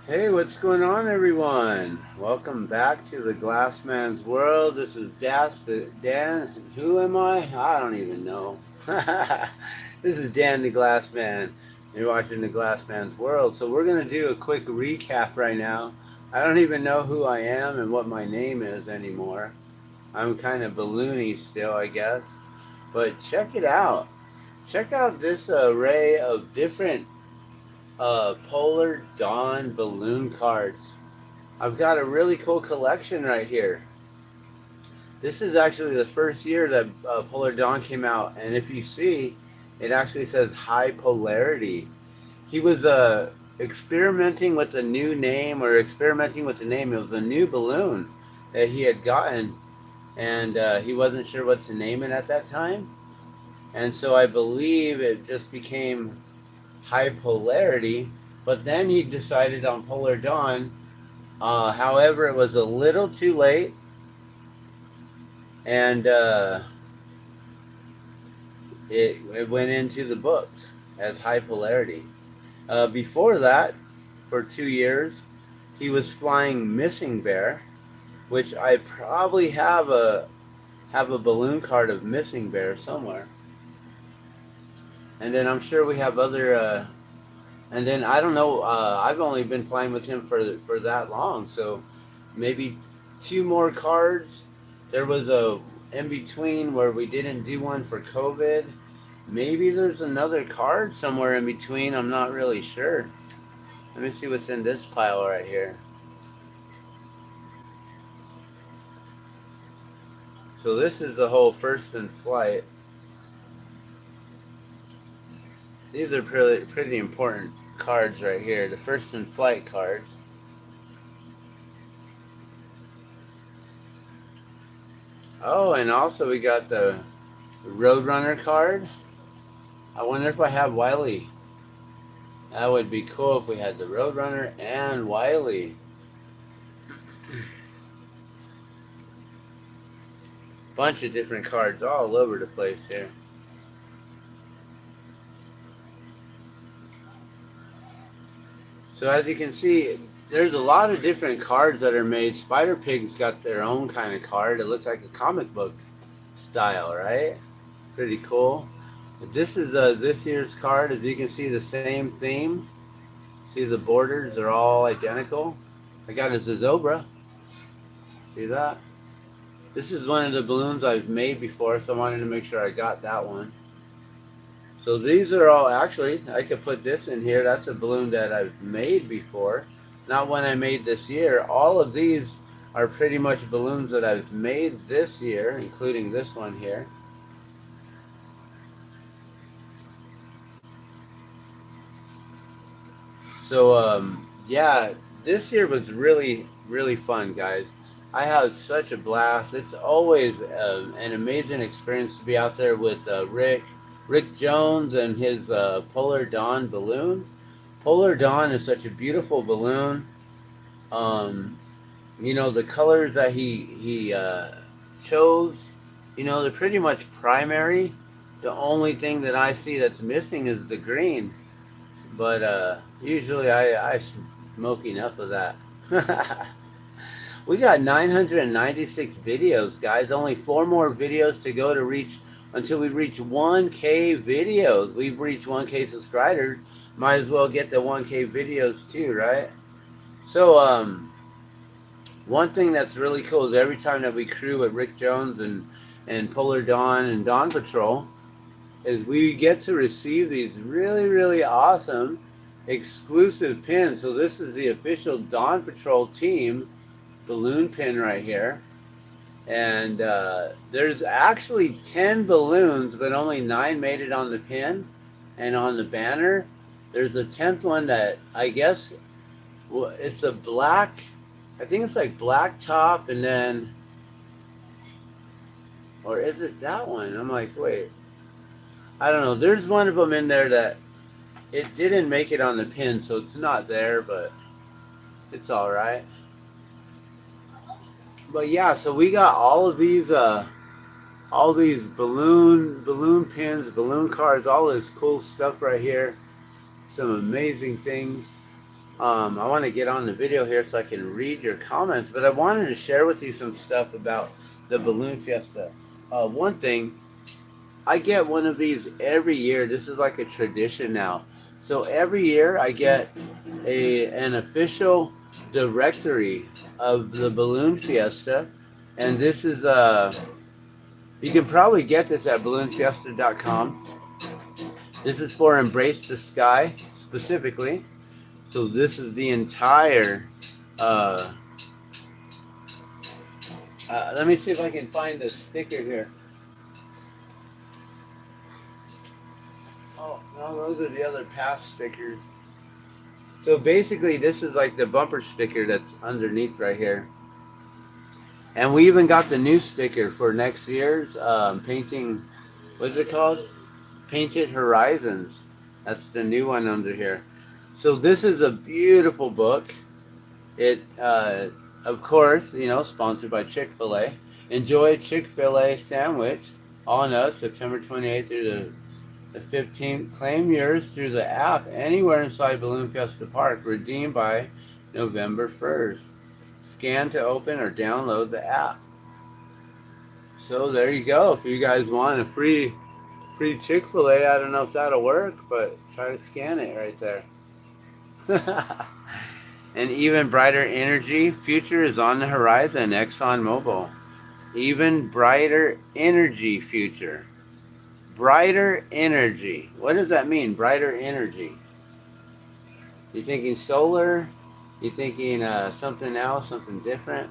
Hey, what's going on, everyone? Welcome back to the Glassman's World. This is Dan. Who am I don't even know. This is Dan the Glassman. You're watching the Glassman's World. So we're gonna do a quick recap right now. I don't even know who I am and what my name is anymore. I'm kind of balloony still, I guess. But check it out. Check out this array of different Polar Dawn balloon cards. I've got a really cool collection right here. This is actually the first year that Polar Dawn came out, and if you see, it actually says high polarity. He was experimenting with a new name, or experimenting with the name. It was a new balloon that he had gotten, and he wasn't sure what to name it at that time. And so I believe it just became high polarity, but then he decided on Polar Dawn. However, it was a little too late, and it went into the books as high polarity. Before that, for 2 years, he was flying Missing Bear, which I probably have a balloon card of Missing Bear somewhere. And then I'm sure we have other. And then I don't know. I've only been playing with him for that long, so maybe two more cards. There was a in between where we didn't do one for COVID. Maybe there's another card somewhere in between. I'm not really sure. Let me see what's in this pile right here. So this is the whole First in Flight. These are pretty important cards right here. The First in Flight cards. Oh, and also we got the Roadrunner card. I wonder if I have Wiley. That would be cool if we had the Roadrunner and Wiley. Bunch of different cards all over the place here. So as you can see, there's a lot of different cards that are made. Spider Pig's got their own kind of card. It looks like a comic book style, right? Pretty cool. This is this year's card. As you can see, the same theme. See the borders are all identical. I got a Zozobra. See that? This is one of the balloons I've made before, so I wanted to make sure I got that one. So these are all, actually, I could put this in here. That's a balloon that I've made before. Not one I made this year. All of these are pretty much balloons that I've made this year, including this one here. So, yeah, this year was really, really fun, guys. I had such a blast. It's always an amazing experience to be out there with Rick Jones and his Polar Dawn balloon. Polar Dawn is such a beautiful balloon. Um, the colors that he chose, they're pretty much primary. The only thing that I see that's missing is the green. But usually I smoke enough of that. We got 996 videos, guys. Only 4 more videos to go to reach until we reach 1K videos. We've reached 1K subscribers. Might as well get the 1K videos too, right? So, one thing that's really cool is every time that we crew with Rick Jones and Polar Dawn and Dawn Patrol, is we get to receive these really, really awesome exclusive pins. So this is the official Dawn Patrol team balloon pin right here. And there's actually 10 balloons, but only 9 made it on the pin. And on the banner, there's a 10th one that I guess it's a black, I think it's like black top, and then, or is it that one? I'm like, wait, I don't know. There's one of them in there that it didn't make it on the pin, so it's not there, but it's all right. But yeah, so we got all these balloon pins, balloon cards, all this cool stuff right here. Some amazing things. I want to get on the video here so I can read your comments, but I wanted to share with you some stuff about the Balloon Fiesta. One thing, I get one of these every year. This is like a tradition now. So every year I get an official directory of the Balloon Fiesta, and this is you can probably get this at balloonfiesta.com. This is for Embrace the Sky specifically. So this is the entire. Uh, Let me see if I can find the sticker here. Oh no, those are the other past stickers. So basically, this is like the bumper sticker that's underneath right here. And we even got the new sticker for next year's painting. What is it called? Painted Horizons. That's the new one under here. So this is a beautiful book. It, of course, sponsored by Chick-fil-A. Enjoy Chick-fil-A sandwich on us September 28th through the 15th. Claim yours through the app anywhere inside Balloon Fiesta Park. Redeemed by November 1st. Scan to open or download the app. So there you go. If you guys want a free Chick-fil-A, I don't know if that'll work, but try to scan it right there. An even brighter energy future is on the horizon. ExxonMobil. Even brighter energy future. Brighter energy. What does that mean? Brighter energy. You thinking solar? You thinking something else, something different?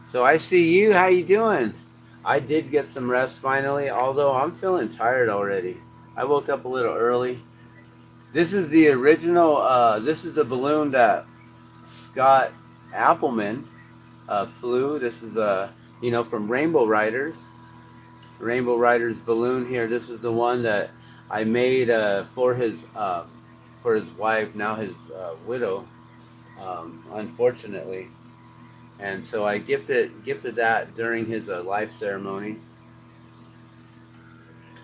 So I see you. How you doing? I did get some rest finally, although I'm feeling tired already. I woke up a little early. This is the original. This is the balloon that Scott Appleman flew. This is from Rainbow Riders. Rainbow Riders balloon here. This is the one that I made for his wife, now his widow, unfortunately. And so I gifted that during his life ceremony.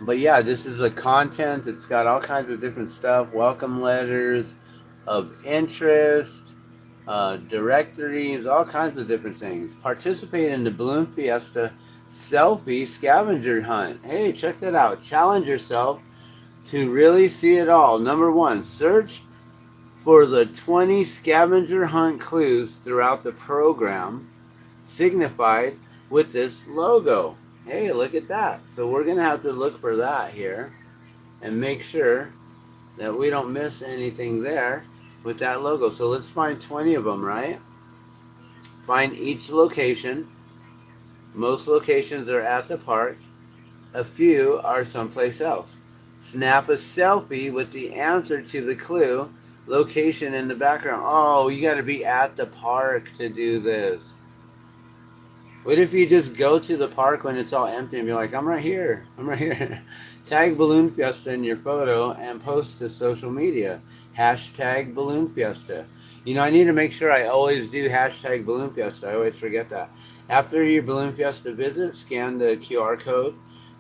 But yeah, this is the content. It's got all kinds of different stuff. Welcome letters of interest, directories, all kinds of different things. Participate in the Balloon Fiesta selfie scavenger hunt. Hey, check that out. Challenge yourself to really see it all. Number 1, search for the 20 scavenger hunt clues throughout the program, signified with this logo. Hey, look at that. So we're going to have to look for that here and make sure that we don't miss anything there with that logo. So let's find 20 of them, right? Find each location. Most locations are at the park. A few are someplace else. Snap a selfie with the answer to the clue location in the background. Oh, you got to be at the park to do this. What if you just go to the park when it's all empty and be like, I'm right here. I'm right here. Tag Balloon Fiesta in your photo and post to social media. Hashtag Balloon Fiesta. I need to make sure I always do hashtag Balloon Fiesta. I always forget that. After your Balloon Fiesta visit, scan the QR code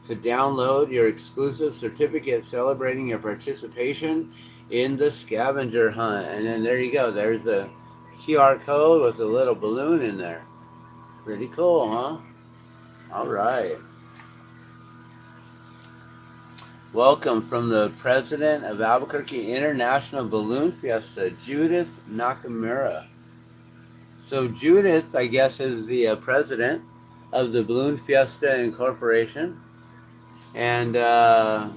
to download your exclusive certificate celebrating your participation in the scavenger hunt. And then there you go. There's a QR code with a little balloon in there. Pretty cool, huh? All right. Welcome from the president of Albuquerque International Balloon Fiesta, Judith Nakamura. So Judith, I guess, is the president of the Balloon Fiesta Incorporation. And I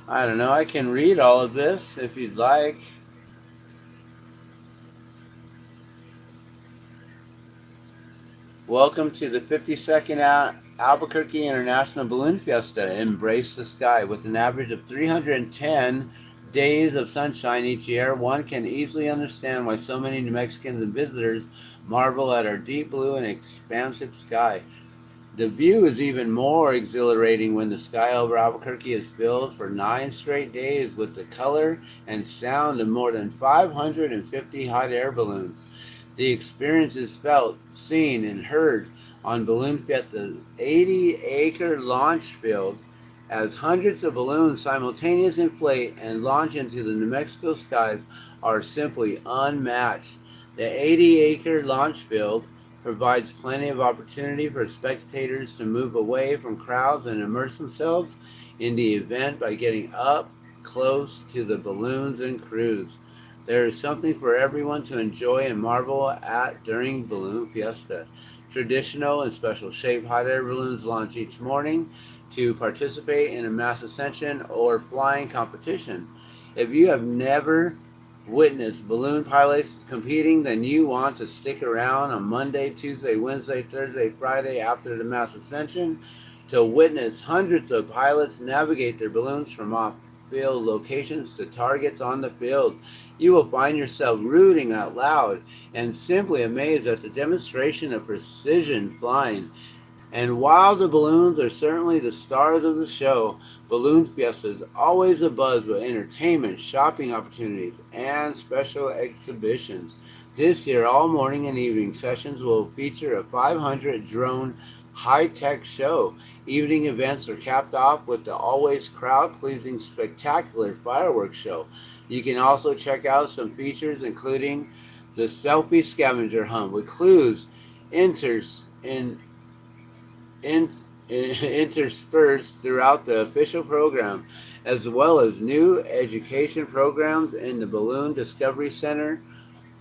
don't know, I can read all of this if you'd like. Welcome to the 52nd Albuquerque International Balloon Fiesta. Embrace the sky. With an average of 310 days of sunshine each year, one can easily understand why so many New Mexicans and visitors marvel at our deep blue and expansive sky. The view is even more exhilarating when the sky over Albuquerque is filled for 9 straight days with the color and sound of more than 550 hot air balloons. The experience is felt, seen, and heard on Balloon Fiesta's 80-acre launch field as hundreds of balloons simultaneously inflate and launch into the New Mexico skies are simply unmatched. The 80-acre launch field provides plenty of opportunity for spectators to move away from crowds and immerse themselves in the event by getting up close to the balloons and crews. There is something for everyone to enjoy and marvel at during Balloon Fiesta. Traditional and special shaped hot air balloons launch each morning to participate in a mass ascension or flying competition. If you have never witnessed balloon pilots competing, then you want to stick around on Monday, Tuesday, Wednesday, Thursday, Friday after the mass ascension to witness hundreds of pilots navigate their balloons from off-field locations to targets on the field. You will find yourself rooting out loud and simply amazed at the demonstration of precision flying. And while the balloons are certainly the stars of the show, Balloon Fiesta is always abuzz with entertainment, shopping opportunities, and special exhibitions. This year, all morning and evening sessions will feature a 500 drone high-tech show. Evening events are capped off with the always crowd-pleasing spectacular fireworks show. You can also check out some features including the selfie scavenger hunt with clues interspersed throughout the official program, as well as new education programs in the Balloon Discovery Center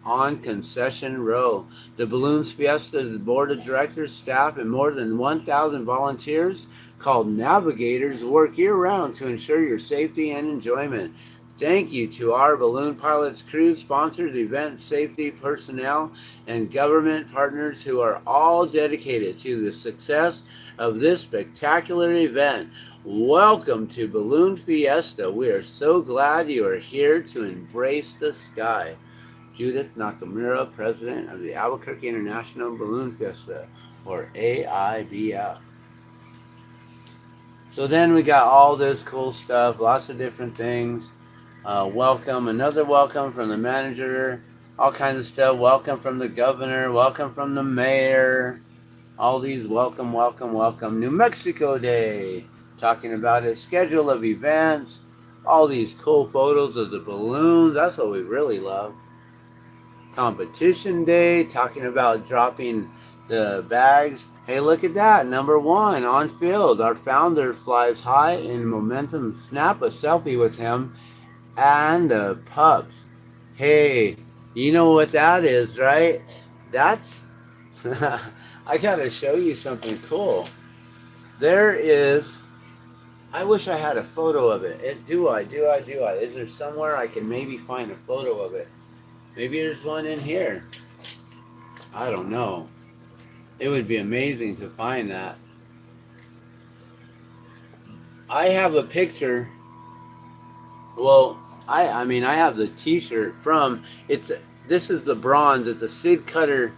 on Concession Row. The Balloons Fiesta's board of directors, staff, and more than 1,000 volunteers called navigators work year-round to ensure your safety and enjoyment. Thank you to our Balloon Pilots crew, sponsors, event safety personnel, and government partners who are all dedicated to the success of this spectacular event. Welcome to Balloon Fiesta. We are so glad you are here to embrace the sky. Judith Nakamura, President of the Albuquerque International Balloon Fiesta, or AIBF. So then we got all this cool stuff, lots of different things. Welcome, another welcome from the manager, all kinds of stuff. Welcome from the governor, welcome from the mayor. All these welcome. New Mexico Day, talking about its schedule of events. All these cool photos of the balloons. That's what we really love. Competition Day, talking about dropping the bags. Hey, look at that. Number 1 on field. Our founder flies high in momentum. Snap a selfie with him and the pups. Hey, you know what that is, right? That's I gotta show you something cool. There is, I wish I had a photo of it. Do I? Is there somewhere I can maybe find a photo of it? Maybe there's one in here. I don't know. It would be amazing to find that. I have a picture. Well, I mean, I have the T-shirt from. This is the bronze. It's a Sid Cutter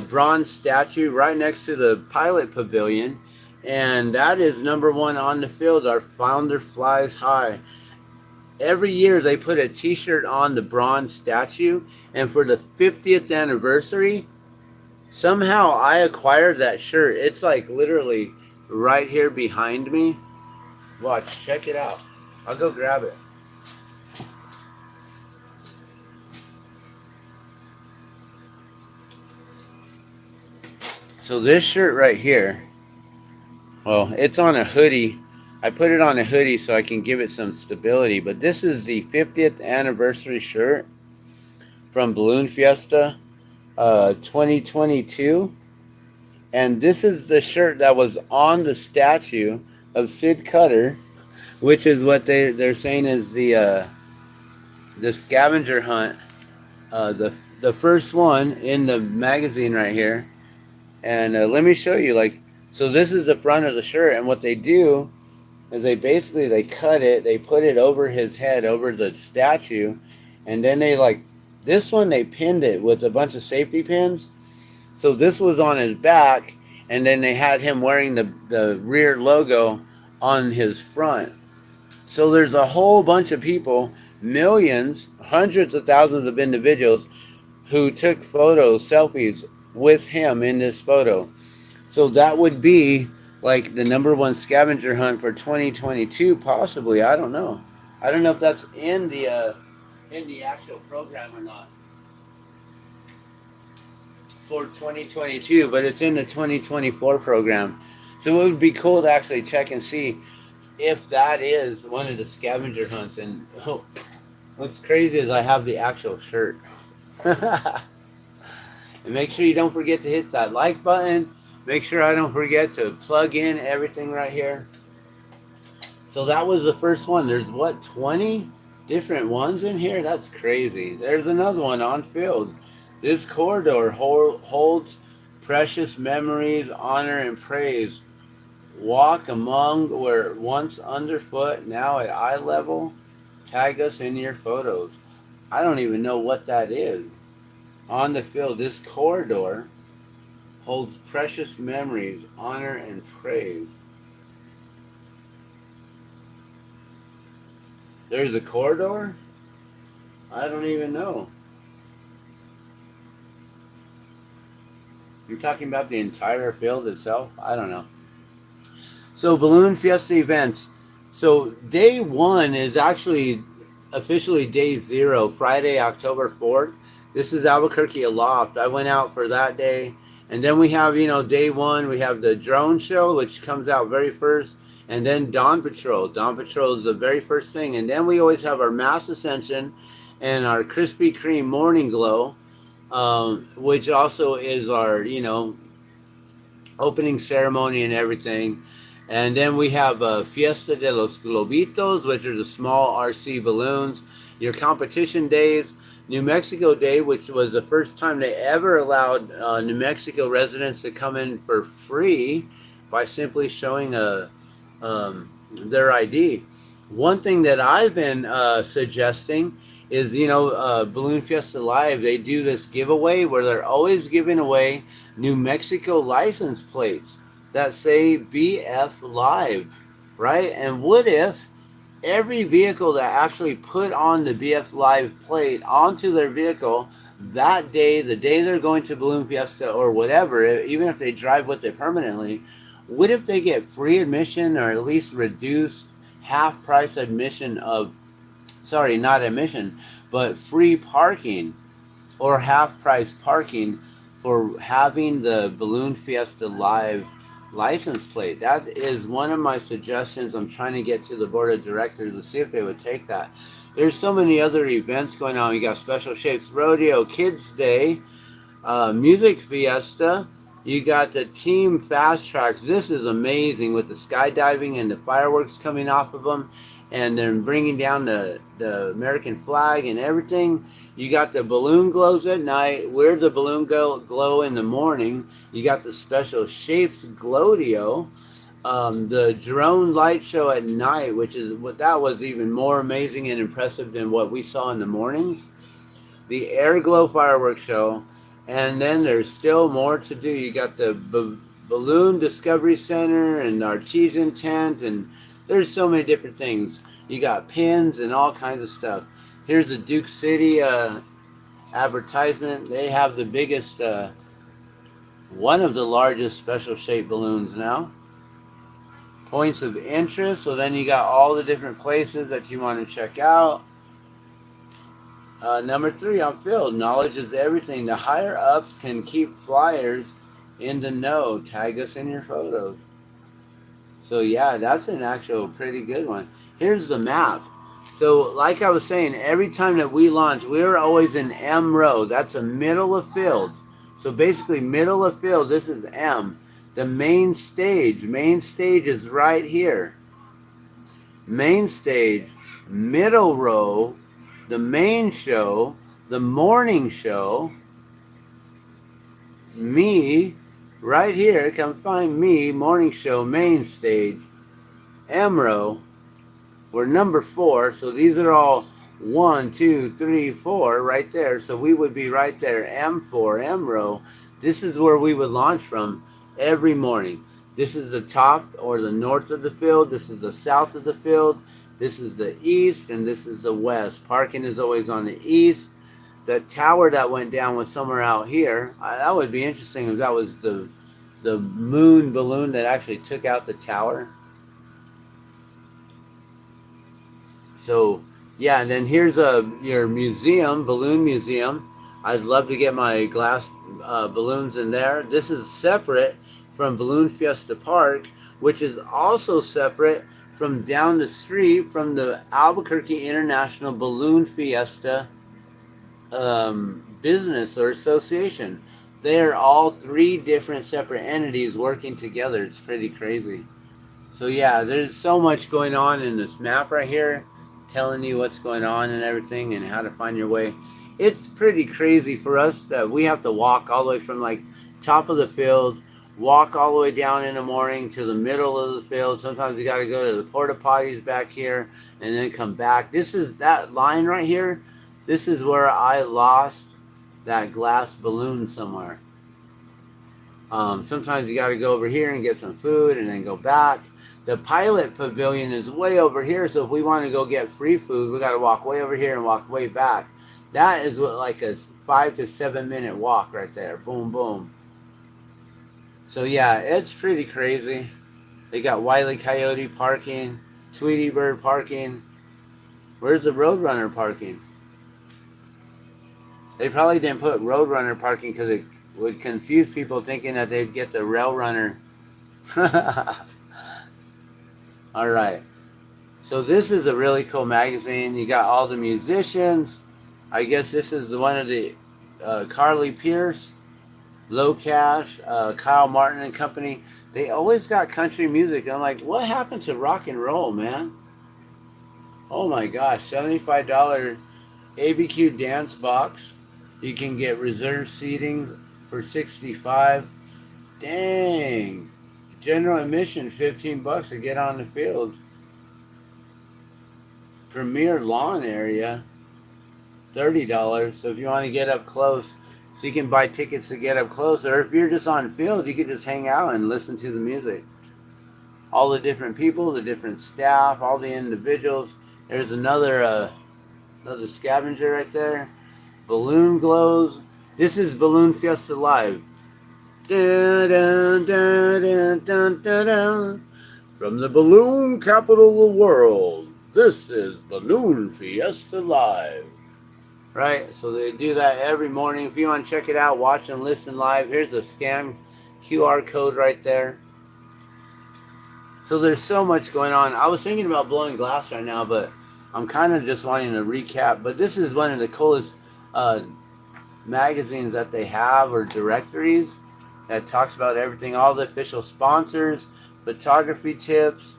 bronze statue right next to the pilot pavilion, and that is number 1 on the field. Our founder flies high. Every year they put a T-shirt on the bronze statue, and for the 50th anniversary, somehow I acquired that shirt. It's like literally right here behind me. Watch, check it out. I'll go grab it. So this shirt right here, well, it's on a hoodie. I put it on a hoodie so I can give it some stability. But this is the 50th anniversary shirt from Balloon Fiesta 2022. And this is the shirt that was on the statue of Sid Cutter, which is what they're saying is the scavenger hunt. The first one in the magazine right here. And let me show you, so this is the front of the shirt, and what they do is they cut it, they put it over his head, over the statue, and then this one they pinned it with a bunch of safety pins. So this was on his back, and then they had him wearing the rear logo on his front. So there's a whole bunch of people, millions, hundreds of thousands of individuals who took photos, selfies with him in this photo. So that would be like the number one scavenger hunt for 2022, possibly. I don't know. I don't know if that's in the actual program or not for 2022, but it's in the 2024 program. So it would be cool to actually check and see if that is one of the scavenger hunts. And oh, what's crazy is I have the actual shirt. And make sure you don't forget to hit that like button. Make sure I don't forget to plug in everything right here. So that was the first one. There's what, 20 different ones in here? That's crazy. There's another one on field. This corridor holds precious memories, honor, and praise. Walk among where once underfoot, now at eye level. Tag us in your photos. I don't even know what that is. On the field, this corridor holds precious memories, honor, and praise. There's a corridor? I don't even know. You're talking about the entire field itself? I don't know. So, Balloon Fiesta events. So, day one is actually officially day 0, Friday, October 4th. This is Albuquerque Aloft. I went out for that day. And then we have, day 1, we have the drone show, which comes out very first. And then Dawn Patrol. Dawn Patrol is the very first thing. And then we always have our Mass Ascension and our Krispy Kreme Morning Glow, which also is our, opening ceremony and everything. And then we have Fiesta de los Globitos, which are the small RC balloons. Your competition days. New Mexico Day, which was the first time they ever allowed New Mexico residents to come in for free by simply showing their ID. One thing that I've been suggesting is, Balloon Fiesta Live, they do this giveaway where they're always giving away New Mexico license plates that say BF Live, right? And what if every vehicle that actually put on the BF Live plate onto their vehicle that day, the day they're going to Balloon Fiesta or whatever, even if they drive with it permanently, what if they get free admission or at least reduced half price admission not admission, but free parking or half price parking for having the Balloon Fiesta Live license plate? That is one of my suggestions. I'm trying to get to the board of directors to see if they would take that. There's so many other events going on. You got Special Shapes Rodeo, Kids Day, Music Fiesta. You got the Team Fast Tracks. This is amazing with the skydiving and the fireworks coming off of them. And they're bringing down the American flag and everything. You got the balloon glows at night. We're the balloon glow in the morning. You got the Special Shapes Glowdio. The drone light show at night, that was even more amazing and impressive than what we saw in the mornings. The Air Glow Fireworks Show. And then there's still more to do. You got the Balloon Discovery Center and Artesian Tent, and there's so many different things. You got pins and all kinds of stuff. Here's the Duke City advertisement. They have the biggest, one of the largest special shaped balloons now. Points of interest. So then you got all the different places that you want to check out. Number 3 on field. Knowledge is everything. The higher ups can keep flyers in the know. Tag us in your photos. So yeah, that's an actual pretty good one. Here's the map. So like I was saying, every time that we launch, we're always in M row. That's the middle of field. So basically middle of field, this is M. The main stage is right here. Main stage, middle row, the main show, the morning show, me, right here, come find me, morning show, main stage, M row. We're number 4, so these are all 1, 2, 3, 4 right there. So we would be right there, M4, M row. This is where we would launch from every morning. This is the top or the north of the field. This is the south of the field. This is the east, and this is the west. Parking is always on the east. The tower that went down was somewhere out here. That would be interesting if that was the the moon balloon that actually took out the tower. So yeah, and then here's your museum, balloon museum. I'd love to get my glass balloons in there. This is separate from Balloon Fiesta Park, which is also separate from down the street from the Albuquerque International Balloon Fiesta business or association. They are all three different separate entities working together. It's pretty crazy. So yeah, there's so much going on in this map right here, telling you what's going on and everything and how to find your way. It's pretty crazy for us that we have to walk all the way from like top of the field, walk all the way down in the morning to the middle of the field. Sometimes you got to go to the porta potties back here and then come back. This is that line right here. This is where I lost that glass balloon somewhere. Sometimes you got to go over here and get some food and then go back. The pilot pavilion is way over here, so if we want to go get free food, we got to walk way over here and walk way back. That is what like a 5 to 7 minute walk right there. Boom, boom. So yeah, it's pretty crazy. They got Wile E. Coyote parking, Tweety Bird parking. Where's the Roadrunner parking? They probably didn't put Roadrunner parking because it would confuse people thinking that they'd get the Rail Runner. All right. So this is a really cool magazine. You got all the musicians. I guess this is one of the Carly Pierce, Low Cash, Kyle Martin and company. They always got country music. I'm like, what happened to rock and roll, man? Oh my gosh, $75 ABQ dance box. You can get reserved seating for $65. Dang. General admission, $15 to get on the field. Premier lawn area, $30. So if you want to get up close, so you can buy tickets to get up close. Or if you're just on field, you can just hang out and listen to the music. All the different people, the different staff, all the individuals. There's another scavenger right there. Balloon glows. This is Balloon Fiesta Live. Dun, dun, dun, dun, dun, dun, dun. From the balloon capital of the world, this is Balloon Fiesta Live. Right? So they do that every morning. If you want to check it out, watch and listen live, here's a scan QR code right there. So there's so much going on. I was thinking about blowing glass right now, but I'm kind of just wanting to recap. But this is one of the coolest magazines that they have, or directories, that talks about everything, all the official sponsors, photography tips.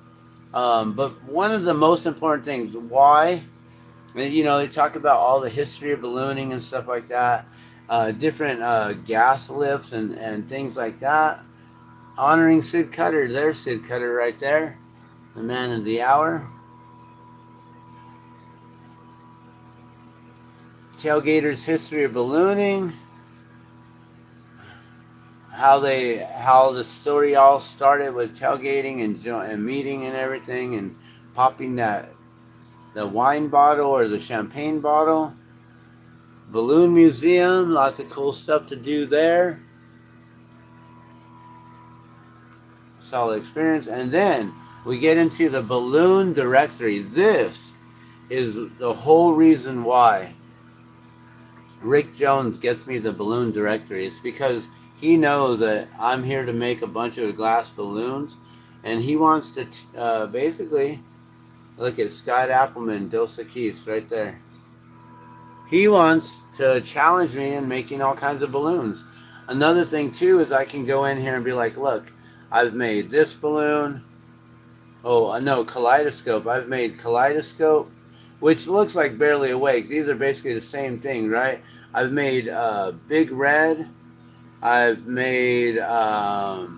But one of the most important things, why, and, you know, they talk about all the history of ballooning and stuff like that, different gas lifts and things like that. Honoring Sid Cutter. There's Sid Cutter right there, the man of the hour. Tailgaters' history of ballooning. How the story all started with tailgating and meeting and everything, and popping the wine bottle or the champagne bottle. Balloon Museum, lots of cool stuff to do there. Solid experience. And then we get into the balloon directory. This is the whole reason why Rick Jones gets me the balloon directory. It's because he knows that I'm here to make a bunch of glass balloons, and he wants to basically, look at Scott Appleman, Dos Equis right there. He wants to challenge me in making all kinds of balloons. Another thing too is I can go in here and be like, look, I've made this balloon. Oh, no, kaleidoscope. I've made kaleidoscope, which looks like barely awake. These are basically the same thing, right? I've made Big Red. I've made the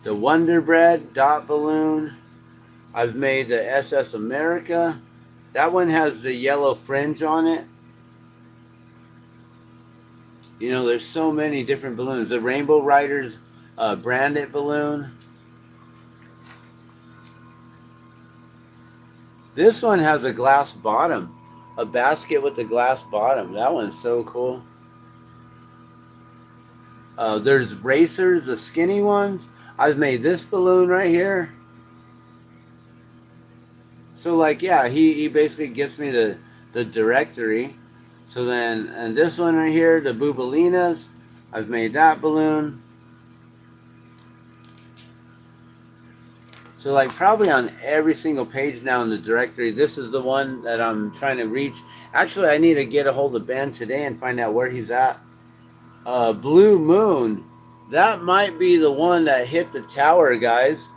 Wonder Bread dot balloon. I've made the SS America. That one has the yellow fringe on it. You know, there's so many different balloons. The Rainbow Riders branded balloon. This one has a glass bottom. A basket with a glass bottom. That one's so cool. There's racers, the skinny ones. I've made this balloon right here. So like, yeah, he basically gets me the directory. So then, and this one right here, the Boobalinas, I've made that balloon. So like probably on every single page now in the directory, this is the one that I'm trying to reach. Actually, I need to get a hold of Ben today and find out where he's at. Blue Moon, that might be the one that hit the tower, guys.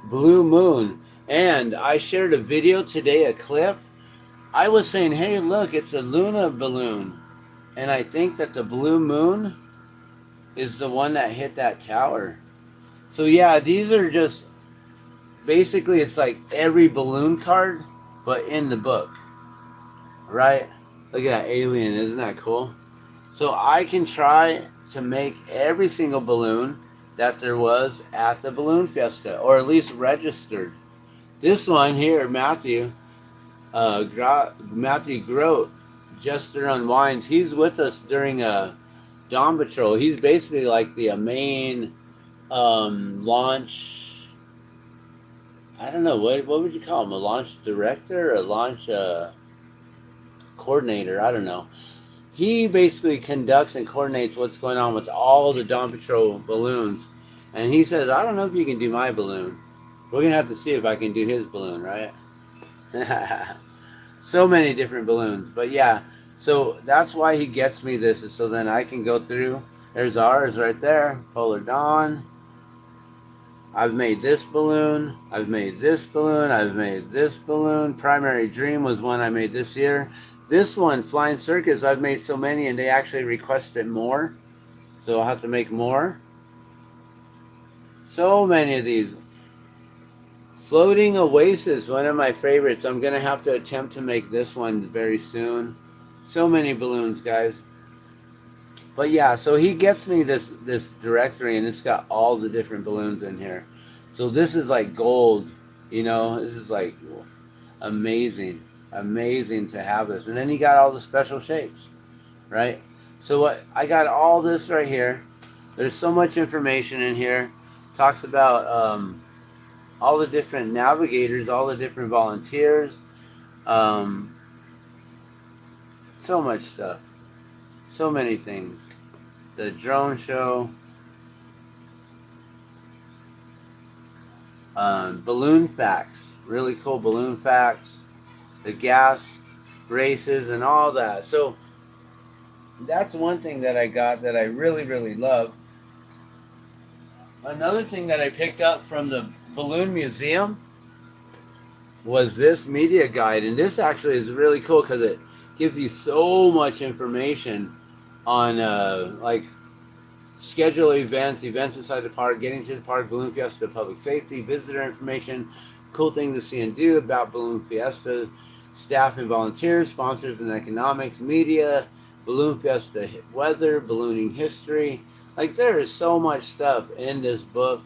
Blue Moon. And I shared a video today, a clip. I was saying, hey, look, it's a Luna balloon. And I think that the Blue Moon is the one that hit that tower. So yeah, these are just basically, it's like every balloon card, but in the book, right? Look at that alien, isn't that cool? So I can try to make every single balloon that there was at the balloon fiesta, or at least registered. This one here, Matthew, Matthew Grote, Jester Unwinds. He's with us during Dawn Patrol. He's basically like the main launch. I don't know what would you call him? A launch director, or a launch coordinator? I don't know. He basically conducts and coordinates what's going on with all the Dawn Patrol balloons. And he says, I don't know if you can do my balloon. We're going to have to see if I can do his balloon, right? So many different balloons. But yeah, so that's why he gets me this, is so then I can go through. There's ours right there, Polar Dawn. I've made this balloon. I've made this balloon. I've made this balloon. Primary Dream was one I made this year. This one, Flying Circus, I've made so many and they actually requested more. So I'll have to make more. So many of these. Floating Oasis, one of my favorites. I'm going to have to attempt to make this one very soon. So many balloons, guys. But yeah, so he gets me this directory, and it's got all the different balloons in here. So this is like gold, you know. This is like amazing, amazing to have this. And then you got all the special shapes, right? So what I got all this right here. There's so much information in here. Talks about all the different navigators, all the different volunteers. So much stuff. So many things. The drone show. Balloon facts. Really cool balloon facts. The gas races and all that. So that's one thing that I got that I really, really love. Another thing that I picked up from the Balloon Museum was this media guide. And this actually is really cool because it gives you so much information on like schedule events inside the park, getting to the park, Balloon Fiesta, public safety, visitor information, cool things to see and do about Balloon Fiesta, staff and volunteers, sponsors and economics, media, Balloon Fiesta weather, ballooning history. Like there is so much stuff in this book,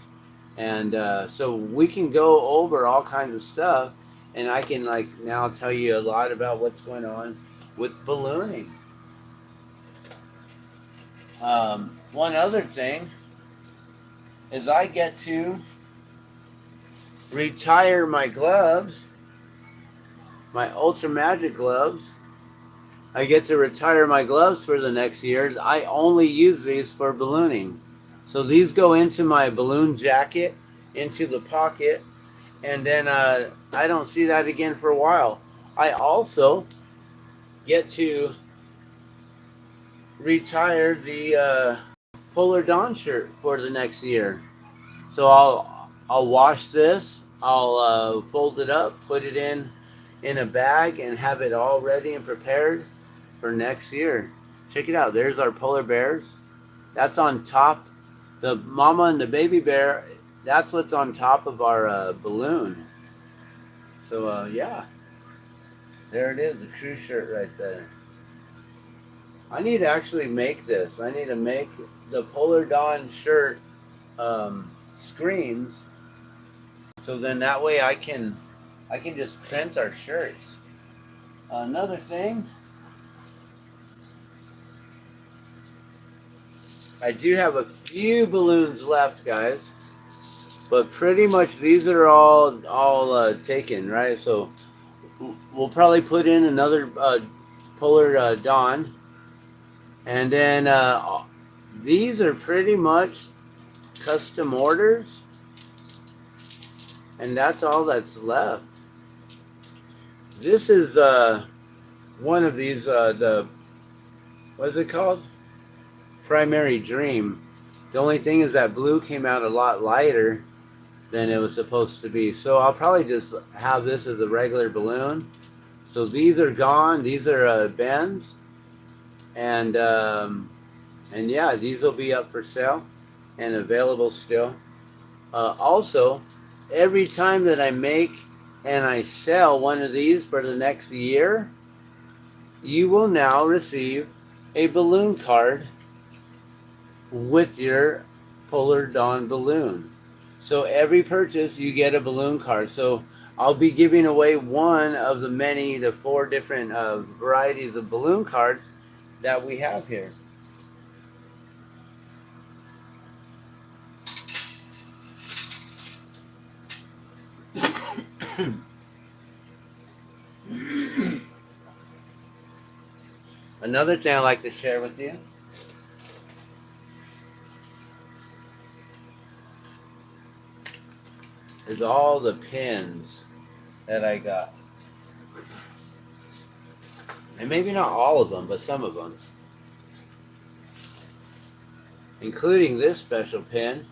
and so we can go over all kinds of stuff, and I can like now tell you a lot about what's going on with ballooning. One other thing is I get to retire my gloves, my Ultra Magic gloves. I get to retire my gloves for the next year. I only use these for ballooning. So these go into my balloon jacket, into the pocket, and then I don't see that again for a while. I also get to retire the Polar Dawn shirt for the next year. So I'll wash this. I'll fold it up, put it in a bag, and have it all ready and prepared for next year. Check it out. There's our polar bears. That's on top. The mama and the baby bear. That's what's on top of our balloon. So yeah, there it is. The crew shirt right there. I need to actually make this. I need to make the Polar Dawn shirt screens, so then that way I can just print our shirts. Another thing, I do have a few balloons left, guys, but pretty much these are all taken, right? So we'll probably put in another Polar Dawn, and then these are pretty much custom orders, and that's all that's left. This is one of these the what's it called? Primary Dream. The only thing is that blue came out a lot lighter than it was supposed to be. So I'll probably just have this as a regular balloon. So these are gone. These are Ben's, and yeah, these will be up for sale and available still. Also, every time that I make and I sell one of these for the next year, you will now receive a balloon card with your Polar Dawn balloon. So every purchase you get a balloon card. So I'll be giving away one of the 4 different varieties of balloon cards that we have here. Another thing I'd like to share with you is all the pins that I got. And maybe not all of them, but some of them. Including this special pin.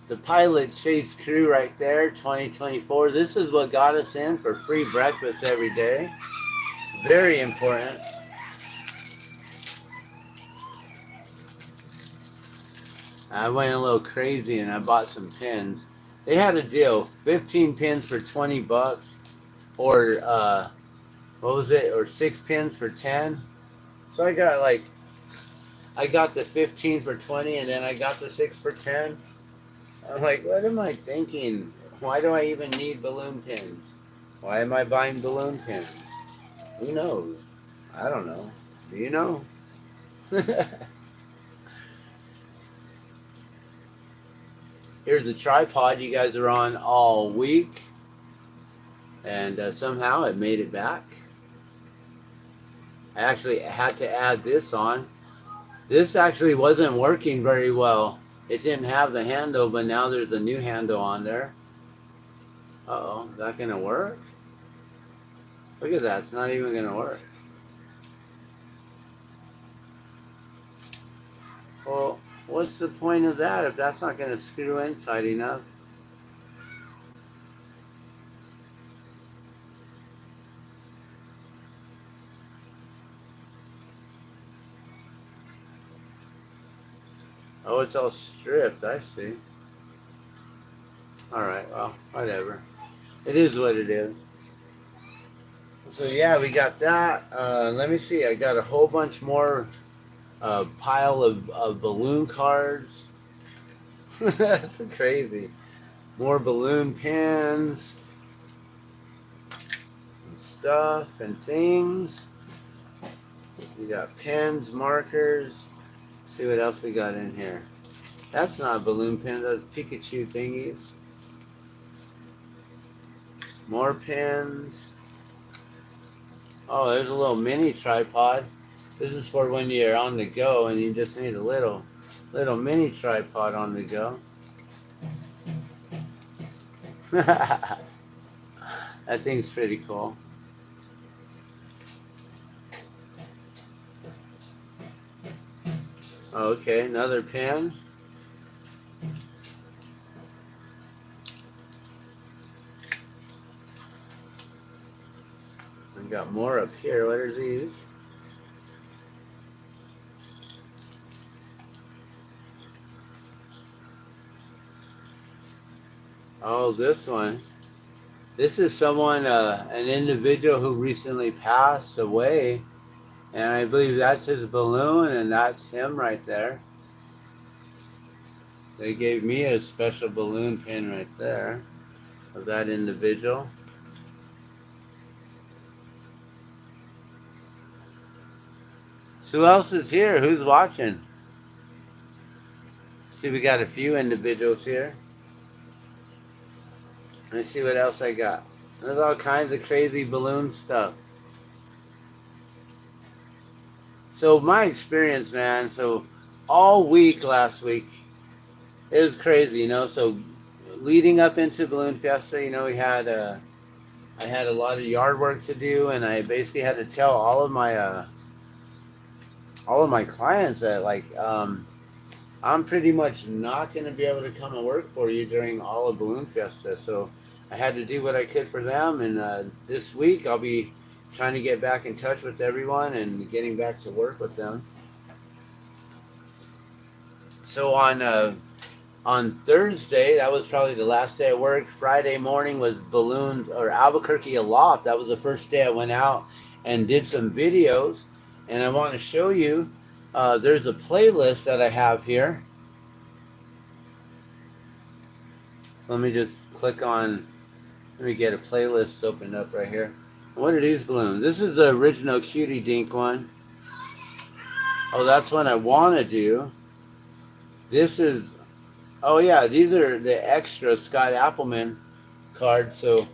The Pilot Chase Crew right there, 2024. This is what got us in for free breakfast every day. Very important. I went a little crazy and I bought some pins. They had a deal, 15 pins for 20 bucks, or what was it, or 6 pins for 10. So I got the 15 for 20 and then I got the 6 for 10. I'm like, what am I thinking? Why do I even need balloon pins? Why am I buying balloon pins? Who knows? I don't know. Do you know? Here's a tripod you guys are on all week. And somehow it made it back. I actually had to add this on. This actually wasn't working very well. It didn't have the handle, but now there's a new handle on there. Uh-oh, is that going to work? Look at that, it's not even going to work. Well, what's the point of that if that's not going to screw in tight enough? Oh, it's all stripped, I see. Alright, well, whatever. It is what it is. So yeah, we got that. Let me see, I got a whole bunch more pile of balloon cards. That's crazy. More balloon pins and stuff and things. We got pens, markers. See what else we got in here. That's not a balloon pin, that's Pikachu thingies. More pins. Oh, there's a little mini tripod. This is for when you're on the go and you just need a little mini tripod on the go. That thing's pretty cool. Okay, another pin. We got more up here. What are these? Oh, this one. This is someone, an individual who recently passed away. And I believe that's his balloon, and that's him right there. They gave me a special balloon pin right there of that individual. So who else is here? Who's watching? See, we got a few individuals here. Let's see what else I got. There's all kinds of crazy balloon stuff. So my experience, man, so all week last week, it was crazy, you know. So leading up into Balloon Fiesta, you know, I had a lot of yard work to do, and I basically had to tell all of my clients that I'm pretty much not going to be able to come and work for you during all of Balloon Fiesta. So I had to do what I could for them, and this week I'll be trying to get back in touch with everyone and getting back to work with them. So on Thursday, that was probably the last day I worked. Friday morning was Balloons or Albuquerque Aloft. That was the first day I went out and did some videos. And I want to show you, there's a playlist that I have here. So let me just click on, let me get a playlist opened up right here. What are these balloons? This is the original Cutie Dink one. Oh, that's one I want to do. This is, oh yeah, these are the extra Scott Appleman cards, so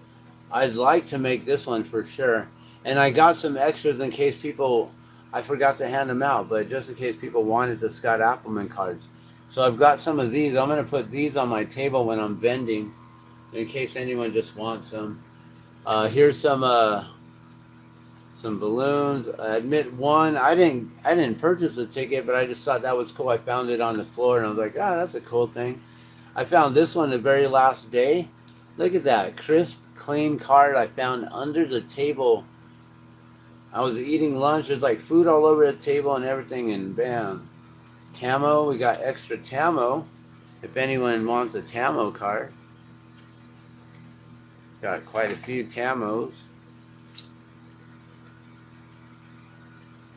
I'd like to make this one for sure. And I got some extras in case people, I forgot to hand them out, but just in case people wanted the Scott Appleman cards. So I've got some of these. I'm going to put these on my table when I'm vending, in case anyone just wants them. Here's some balloons. I admit one, I didn't purchase a ticket, but I just thought that was cool. I found it on the floor, and I was like, ah, that's a cool thing. I found this one the very last day. Look at that crisp, clean card I found under the table. I was eating lunch. There's like food all over the table and everything, and bam. Tamo, we got extra Tamo. If anyone wants a Tamo card. Got quite a few Tamos.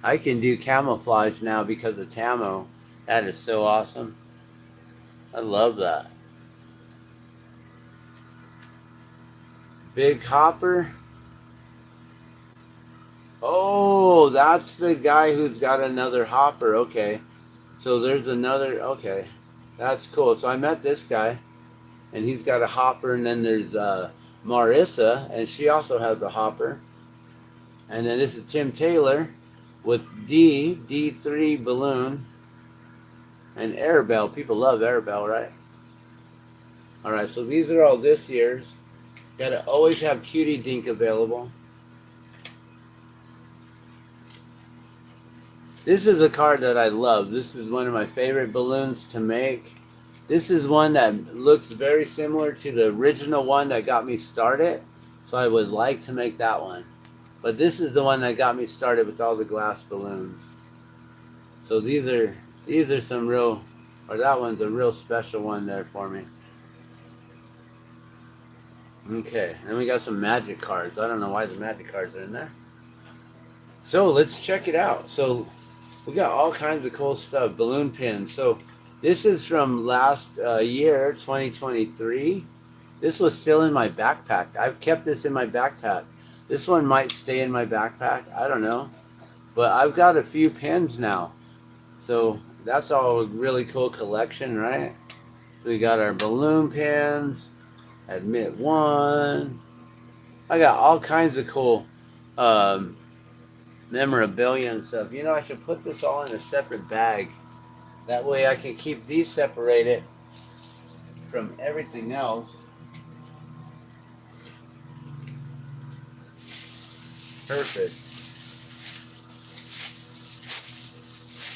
I can do camouflage now because of Tamo. That is so awesome. I love that. Big Hopper. Oh, that's the guy who's got another hopper. Okay. So there's another. Okay. That's cool. So I met this guy, and he's got a hopper. And then there's Marissa, and she also has a hopper. And then this is Tim Taylor with D3 balloon. And Arabelle. People love Arabelle, right? Alright, so these are all this year's. Gotta always have Cutie Dink available. This is a card that I love. This is one of my favorite balloons to make. This is one that looks very similar to the original one that got me started. So I would like to make that one. But this is the one that got me started with all the glass balloons. So these are some real, or that one's a real special one there for me. Okay, and we got some magic cards. I don't know why the magic cards are in there. So let's check it out. So we got all kinds of cool stuff. Balloon pins. So this is from last year, 2023. This was still in my backpack. I've kept this in my backpack. This one might stay in my backpack. I don't know. But I've got a few pins now. So that's all a really cool collection, right? So we got our balloon pins. Admit one. I got all kinds of cool memorabilia and stuff. You know, I should put this all in a separate bag. That way I can keep these separated from everything else. Perfect.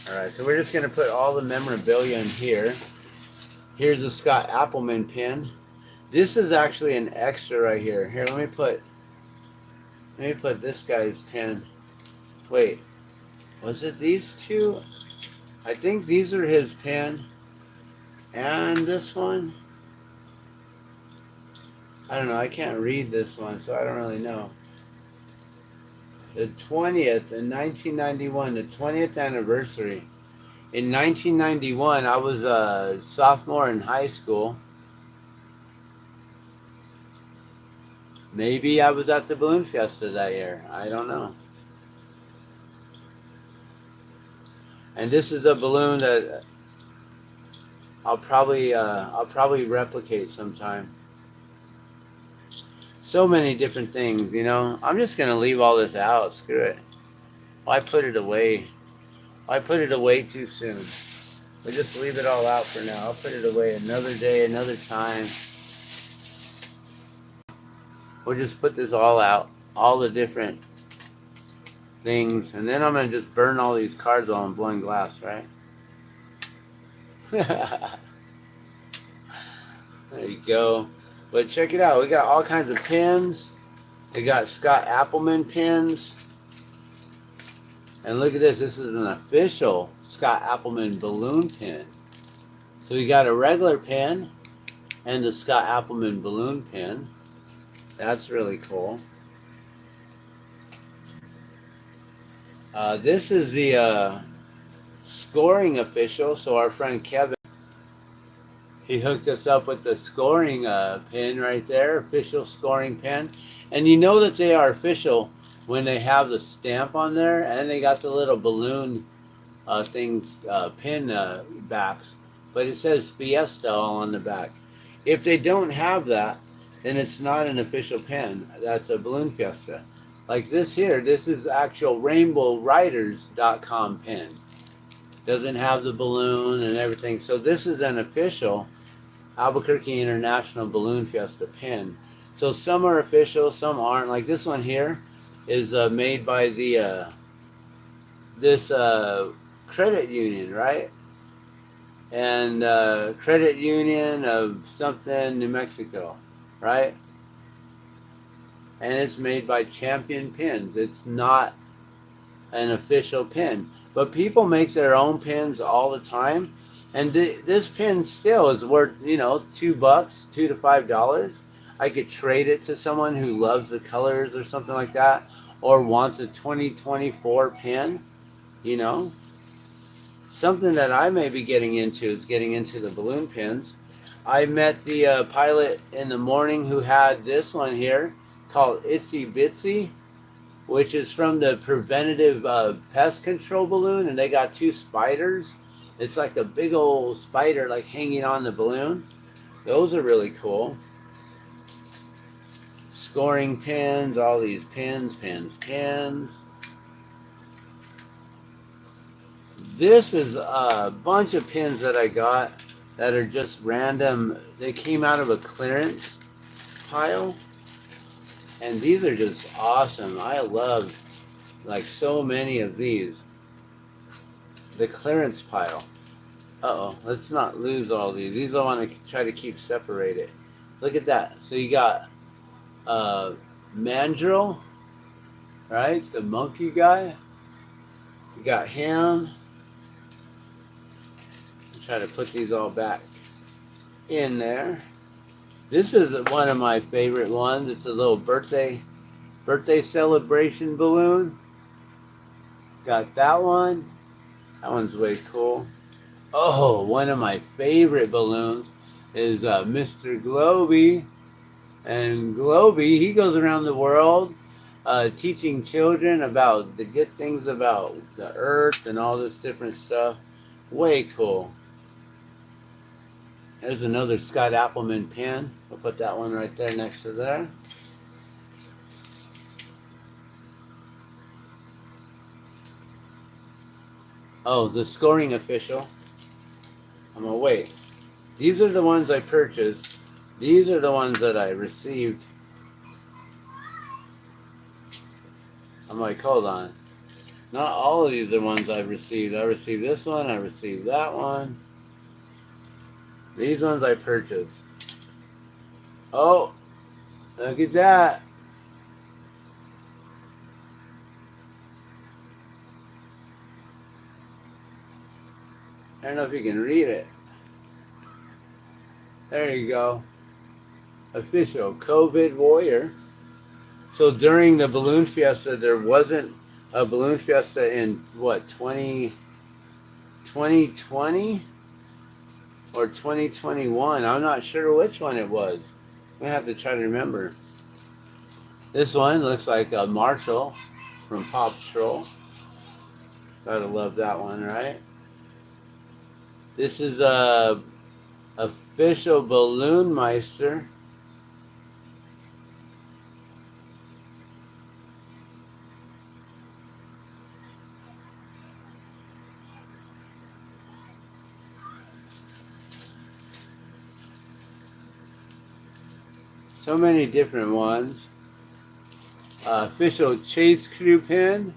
Alright, so we're just going to put all the memorabilia in here. Here's a Scott Appleman pin. This is actually an extra right here. Here, let me put this guy's pin. Wait, was it these two? I think these are his pin. And this one? I don't know, I can't read this one, so I don't really know. The 20th in 1991, the 20th anniversary. In 1991, I was a sophomore in high school. Maybe I was at the Balloon Fiesta that year. I don't know. And this is a balloon that I'll probably replicate sometime. So many different things, you know. I'm just gonna leave all this out. Screw it. Why put it away? Why put it away too soon? We'll just leave it all out for now. I'll put it away another day, another time. We'll just put this all out, all the different things, and then I'm gonna just burn all these cards while I'm blowing glass, right? There you go. But check it out. We got all kinds of pins. We got Scott Appleman pins. And look at this. This is an official Scott Appleman balloon pin. So we got a regular pin and the Scott Appleman balloon pin. That's really cool. This is the scoring official. So our friend Kevin, he hooked us up with the scoring pin right there, official scoring pin. And you know that they are official when they have the stamp on there, and they got the little balloon things, pin backs. But it says Fiesta all on the back. If they don't have that, then it's not an official pin. That's a balloon Fiesta. Like this here, this is actual RainbowRiders.com pin. Doesn't have the balloon and everything. So this is an official Albuquerque International Balloon Fiesta pin. So some are official, some aren't. Like this one here is made by the this credit union, right? And credit union of something, New Mexico, right? And it's made by Champion Pins. It's not an official pin, but people make their own pins all the time. And this pin still is worth, you know, $2, $2 to $5. I could trade it to someone who loves the colors or something like that, or wants a 2024 pin, you know. Something that I may be getting into is getting into the balloon pins. I met the pilot in the morning who had this one here called Itsy Bitsy, which is from the preventative pest control balloon, and they got 2 spiders. It's like a big old spider like hanging on the balloon. Those are really cool. Scoring pins, all these pins. This is a bunch of pins that I got that are just random. They came out of a clearance pile. And these are just awesome. I love like so many of these. The clearance pile. Uh-oh, let's not lose all these. These I want to try to keep separated. Look at that. So you got Mandrill, right? The monkey guy. You got him. Try to put these all back in there. This is one of my favorite ones. It's a little birthday celebration balloon. Got that one. That one's way cool. Oh, one of my favorite balloons is Mr. Globy. And Globy, he goes around the world teaching children about the good things about the earth and all this different stuff. Way cool. There's another Scott Appleman pin. We'll put that one right there next to there. Oh, the scoring official. I'm gonna wait. These are the ones I purchased. These are the ones that I received. I'm like, hold on. Not all of these are ones I've received. I received this one. I received that one. These ones I purchased. Oh, look at that. I don't know if you can read it. There you go. Official COVID warrior. So during the balloon fiesta, there wasn't a balloon fiesta in what, 2020 or 2021? I'm not sure which one it was. I'm gonna have to try to remember. This one looks like a Marshall from Paw Patrol. Gotta love that one, right? This is Official Balloon Meister. So many different ones. Official Chase Crew pin.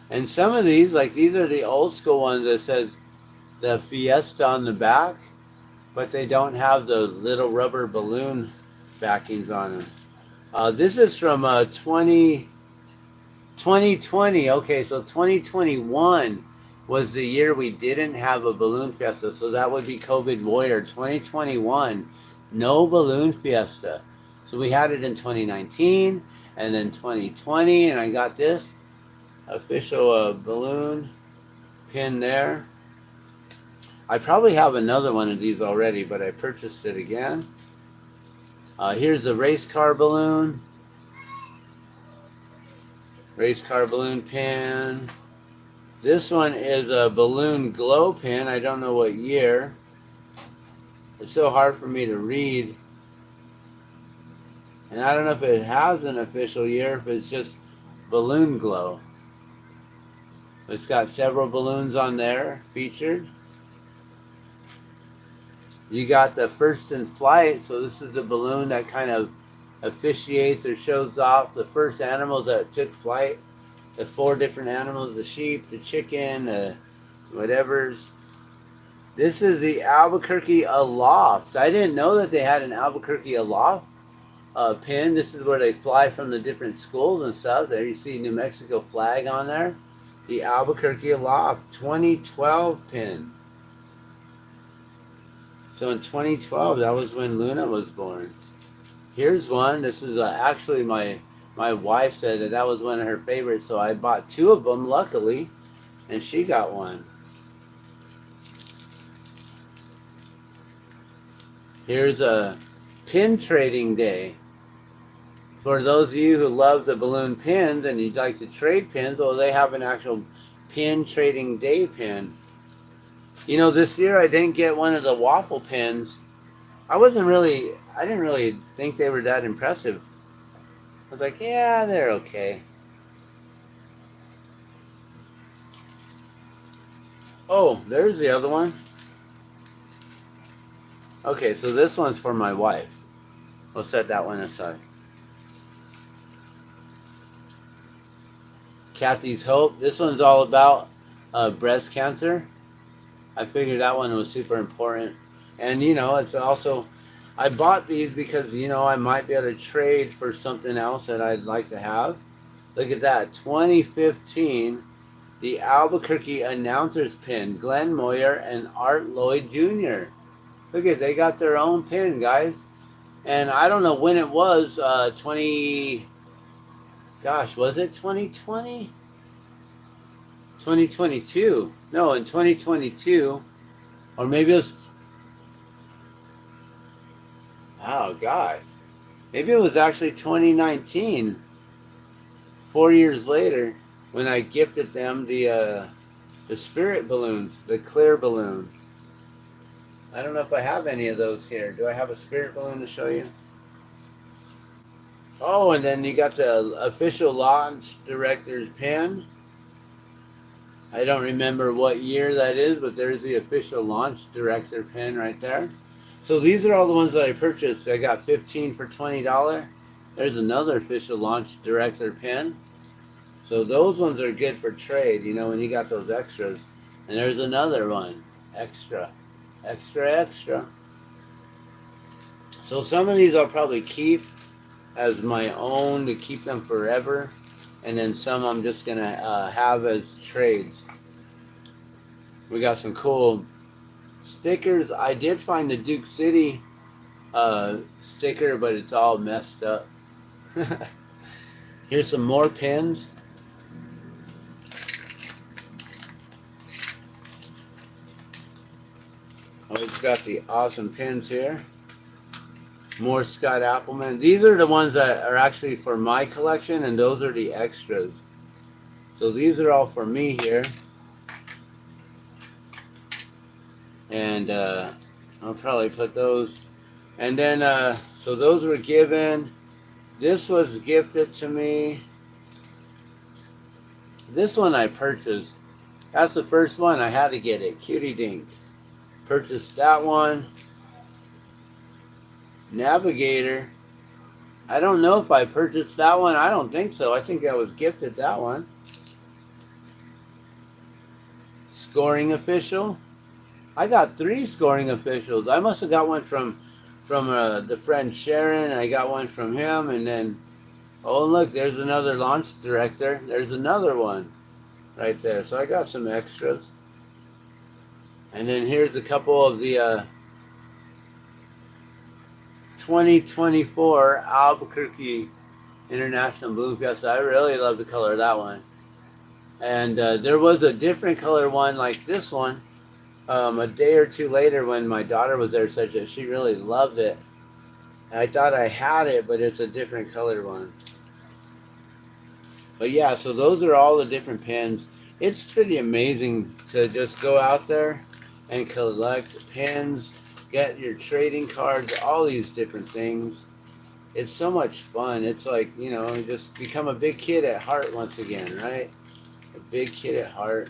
And some of these, like these are the old school ones that says the Fiesta on the back, but they don't have the little rubber balloon backings on them. This is from 2020. Okay, so 2021 was the year we didn't have a balloon fiesta. So that would be COVID Warrior 2021. No balloon fiesta. So we had it in 2019 and then 2020. And I got this official balloon pin there. I probably have another one of these already, but I purchased it again. Here's a race car balloon. Race car balloon pin. This one is a balloon glow pin. I don't know what year. It's so hard for me to read. And I don't know if it has an official year, if it's just balloon glow. It's got several balloons on there featured. You got the first in flight, so this is the balloon that kind of officiates or shows off the first animals that took flight. The 4 different animals, the sheep, the chicken, whatever's. This is the Albuquerque Aloft. I didn't know that they had an Albuquerque Aloft pin. This is where they fly from the different schools and stuff. There you see New Mexico flag on there. The Albuquerque Aloft 2012 pin. So in 2012, that was when Luna was born. Here's one. This is actually my wife said that was one of her favorites, so I bought 2 of them, luckily, and she got one. Here's a pin trading day. For those of you who love the balloon pins and you'd like to trade pins, well, they have an actual pin trading day pin. You know, this year I didn't get one of the waffle pins. I didn't really think they were that impressive. I was like, yeah, they're okay. Oh, there's the other one. Okay, so this one's for my wife. We'll set that one aside. Kathy's Hope. This one's all about breast cancer. I figured that one was super important. And, you know, it's also, I bought these because, you know, I might be able to trade for something else that I'd like to have. Look at that. 2015, the Albuquerque Announcers pin. Glenn Moyer and Art Lloyd Jr. Look at, they got their own pin, guys. And I don't know when it was, was it 2020? 2022. No, in 2022. Or maybe it was, oh God. Maybe it was actually 2019. 4 years later, when I gifted them the spirit balloons, the clear balloon. I don't know if I have any of those here. Do I have a spirit balloon to show you? Oh, and then you got the official launch director's pin. I don't remember what year that is, but there's the official launch director pin right there. So these are all the ones that I purchased. I got 15 for $20. There's another official launch director pin. So those ones are good for trade, you know, when you got those extras. And there's another one, extra. So some of these I'll probably keep as my own to keep them forever. And then some I'm just going to have as trades. We got some cool stickers. I did find the Duke City sticker, but it's all messed up. Here's some more pins. Always got the awesome pins here. More Scott Appleman. These are the ones that are actually for my collection, and those are the extras. So these are all for me here. And I'll probably put those. And then, so those were given. This was gifted to me. This one I purchased. That's the first one. I had to get it. Cutie Dink. Purchased that one. Navigator. I don't know if I purchased that one. I don't think so. I think I was gifted that one. Scoring official. I got 3 scoring officials. I must have got one from the friend Sharon. I got one from him, and then, oh look, there's another launch director. There's another one right there. So I got some extras. And then here's a couple of the 2024 Albuquerque International Balloon Fiesta. I really love the color of that one. And there was a different color one like this one. A day or two later when my daughter was there, said that she really loved it. And I thought I had it, but it's a different color one. But yeah, so those are all the different pins. It's pretty amazing to just go out there and collect pins, get your trading cards, all these different things. It's so much fun. It's like, you know, just become a big kid at heart once again, right? A big kid at heart.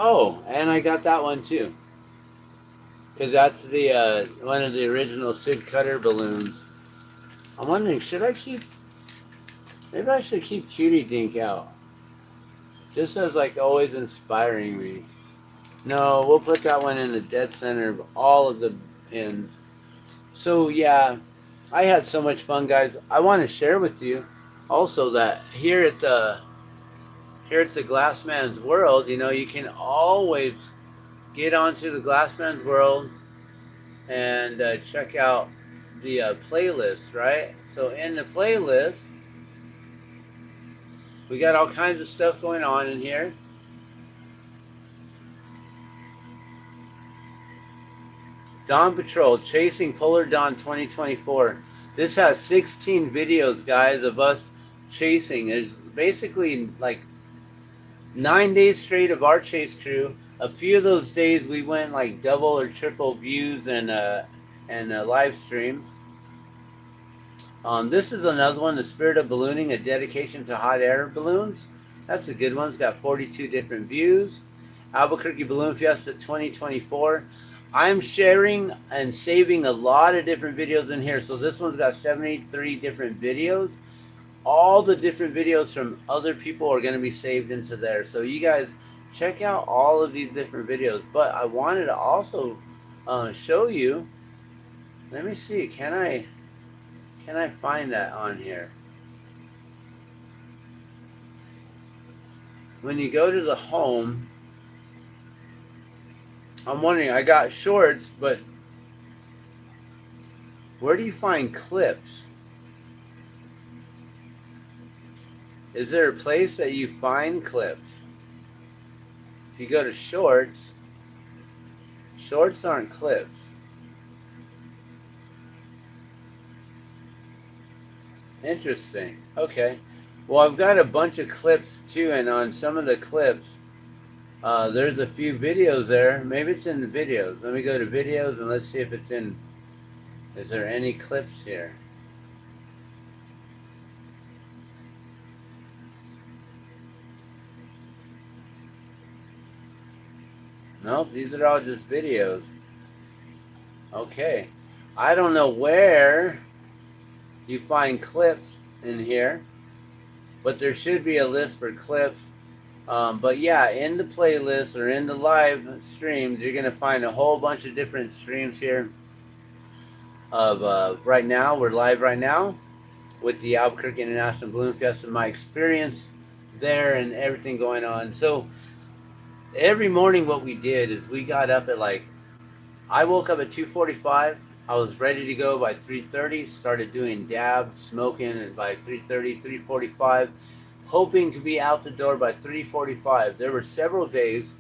Oh, and I got that one too. Because that's the one of the original Sid Cutter balloons. I'm wondering, should I keep... Maybe I should keep Cutie Dink out. Just as like always inspiring me. No, we'll put that one in the dead center of all of the pins. So yeah, I had so much fun, guys. I want to share with you also that here at the Glassman's World, you know, you can always get onto the Glassman's World and check out the playlist, right? So in the playlist, we got all kinds of stuff going on in here. Dawn Patrol, Chasing Polar Dawn 2024. This has 16 videos, guys, of us chasing. It's basically like 9 days straight of our chase crew. A few of those days we went like double or triple views and live streams. This is another one, The Spirit of Ballooning, a dedication to hot air balloons. That's a good one. It's got 42 different views. Albuquerque Balloon Fiesta 2024. I'm sharing and saving a lot of different videos in here. So this one's got 73 different videos. All the different videos from other people are going to be saved into there. So you guys check out all of these different videos. But I wanted to also show you. Let me see. Can I find that on here? When you go to the home, I'm wondering, I got shorts, but where do you find clips? Is there a place that you find clips? If you go to shorts, shorts aren't clips. Interesting. Okay. Well, I've got a bunch of clips too, and on some of the clips, there's a few videos there. Maybe it's in the videos. Let me go to videos and let's see if it's in. Is there any clips here? Nope, these are all just videos. Okay. I don't know where you find clips in here, but there should be a list for clips. But yeah, in the playlist or in the live streams, you're going to find a whole bunch of different streams here of right now. We're live right now with the Albuquerque International Balloon Fiesta, my experience there and everything going on. So every morning what we did is we got up at I woke up at 2:45. I was ready to go by 3:30, started doing dabs, smoking, and by 3:30, 3:45, hoping to be out the door by 3:45. There were several days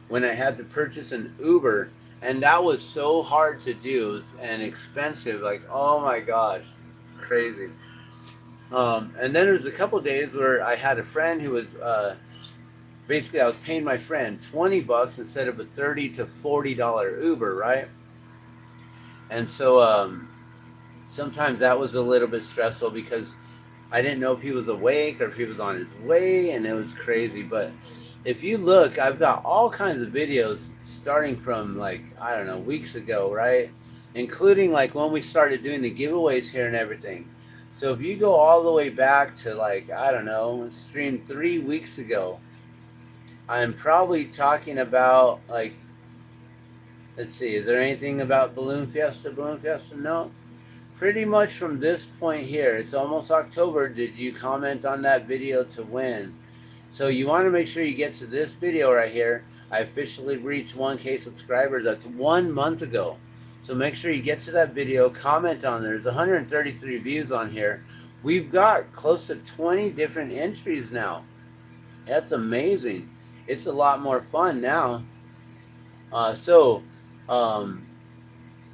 when I had to purchase an Uber, and that was so hard to do and expensive. Like, oh my gosh, crazy. And then there's a couple days where I had a friend who was basically I was paying my friend $20 instead of a $30 to $40 Uber, right? And so sometimes that was a little bit stressful because I didn't know if he was awake or if he was on his way, and it was crazy. But if you look, I've got all kinds of videos starting from like, I don't know, weeks ago, right? Including like when we started doing the giveaways here and everything. So if you go all the way back to like, I don't know, streamed 3 weeks ago, I'm probably talking about like, let's see, is there anything about Balloon Fiesta? Balloon Fiesta? No. Pretty much from this point here, it's almost October. Did you comment on that video to win? So you want to make sure you get to this video right here. I officially reached 1K subscribers. That's 1 month ago. So make sure you get to that video, comment on there. There's 133 views on here. We've got close to 20 different entries now. That's amazing. It's a lot more fun now. So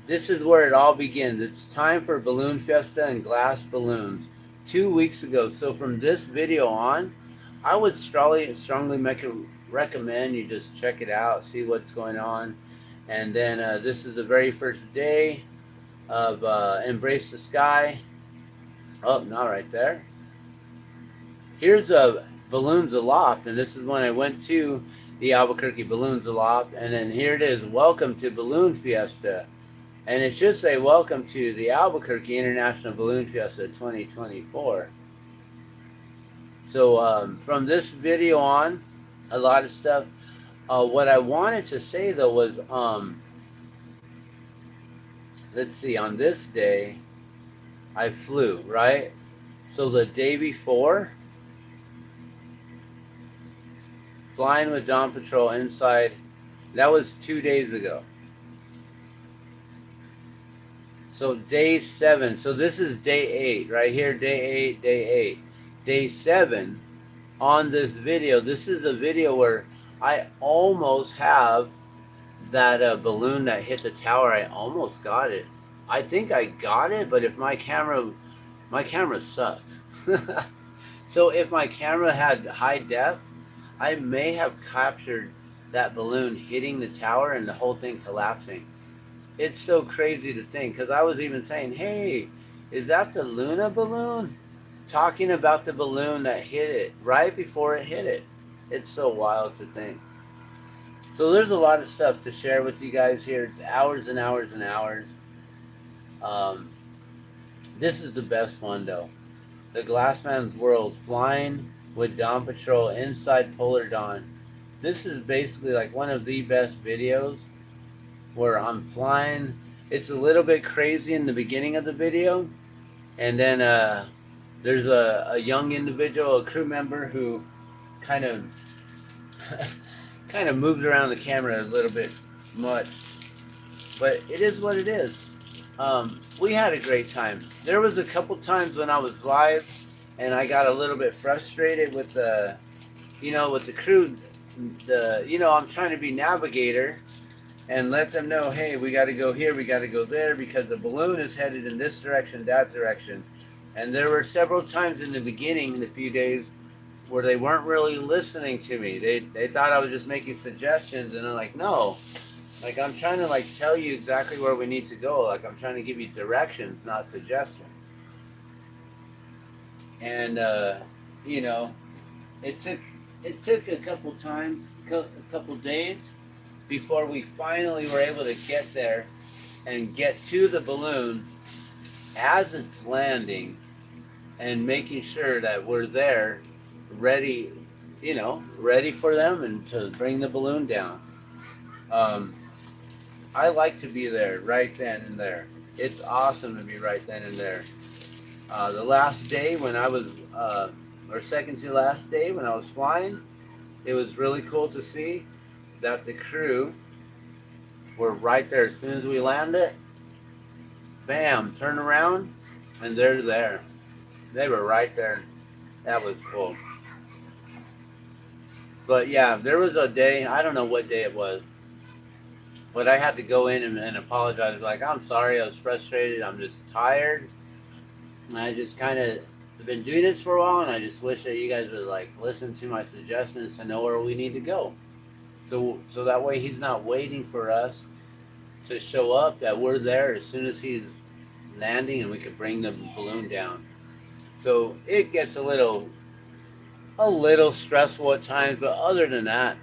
this is where it all begins. It's time for Balloon Fiesta and glass balloons. 2 weeks ago. So from this video on, I would strongly recommend you just check it out, see what's going on. And then this is the very first day of Embrace the Sky. Oh, not right there. Here's Balloons Aloft, and this is when I went to the Albuquerque Balloons Aloft. And then here it is, welcome to Balloon Fiesta. And it should say, welcome to the Albuquerque International Balloon Fiesta 2024. So from this video on, a lot of stuff. What I wanted to say, though, was, let's see, on this day, I flew, right? So the day before, flying with Dawn Patrol inside, that was 2 days ago. So day 7. So this is day 8 right here. Day 8, day 8. Day 7 on this video. This is a video where I almost have that balloon that hit the tower. I almost got it. I think I got it, but if my camera sucks. So if my camera had high def, I may have captured that balloon hitting the tower and the whole thing collapsing. It's so crazy to think, because I was even saying, hey, is that the Luna balloon? Talking about the balloon that hit it right before it hit it. It's so wild to think. So there's a lot of stuff to share with you guys here. It's hours and hours and hours. This is the best one, though. The Glassman's World, flying with Dawn Patrol inside Polar Dawn. This is basically like one of the best videos where I'm flying. It's a little bit crazy in the beginning of the video, and then there's a young individual, a crew member, who kind of moves around the camera a little bit much, but it is what it is. We had a great time. There was a couple times when I was live and I got a little bit frustrated with the crew. I'm trying to be navigator and let them know, hey, we got to go here, we got to go there, because the balloon is headed in this direction, that direction. And there were several times in the beginning, the few days, where they weren't really listening to me. They thought I was just making suggestions, and I'm like, no. Like, I'm trying to tell you exactly where we need to go. Like, I'm trying to give you directions, not suggestions. And it took a couple times, a couple days, before we finally were able to get there and get to the balloon as it's landing, and making sure that we're there, ready for them and to bring the balloon down. I like to be there right then and there. It's awesome to be right then and there. The last day when I was, or second to last day when I was flying, it was really cool to see that the crew were right there. As soon as we landed, bam, turn around, and they're there. They were right there. That was cool. But yeah, there was a day, I don't know what day it was, but I had to go in and apologize. Like, I'm sorry, I was frustrated, I'm just tired. And I just kind of I've been doing this for a while, and I just wish that you guys would like listen to my suggestions to know where we need to go. So that way he's not waiting for us to show up. That we're there as soon as he's landing, and we can bring the balloon down. So it gets a little stressful at times, but other than that,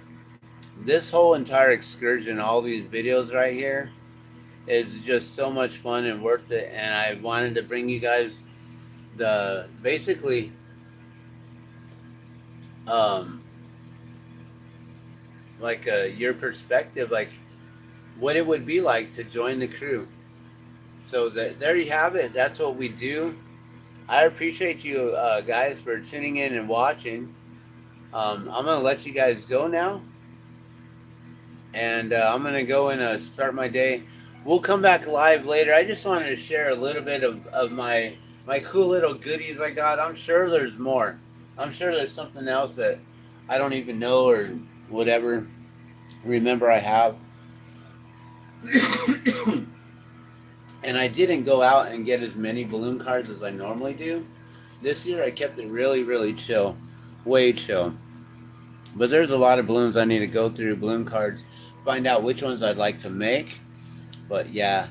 this whole entire excursion, all these videos right here, is just so much fun and worth it. And I wanted to bring you guys the basically um, like your perspective, like what it would be like to join the crew. So there you have it. That's what we do. I appreciate you guys for tuning in and watching. I'm gonna let you guys go now, and I'm gonna go and start my day. We'll come back live later. I just wanted to share a little bit of my cool little goodies I got. I'm sure there's more. I'm sure there's something else that I don't even know or whatever. Remember, I have. And I didn't go out and get as many balloon cards as I normally do. This year I kept it really, really chill. Way chill. But there's a lot of balloons I need to go through, balloon cards, find out which ones I'd like to make. But yeah,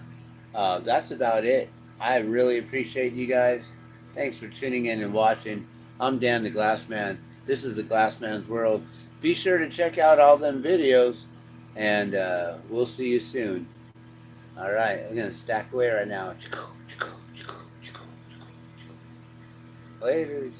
that's about it. I really appreciate you guys. Thanks for tuning in and watching. I'm Dan the Glass Man. This is the Glass Man's World. Be sure to check out all them videos, and we'll see you soon. All right, I'm going to stack away right now. Later.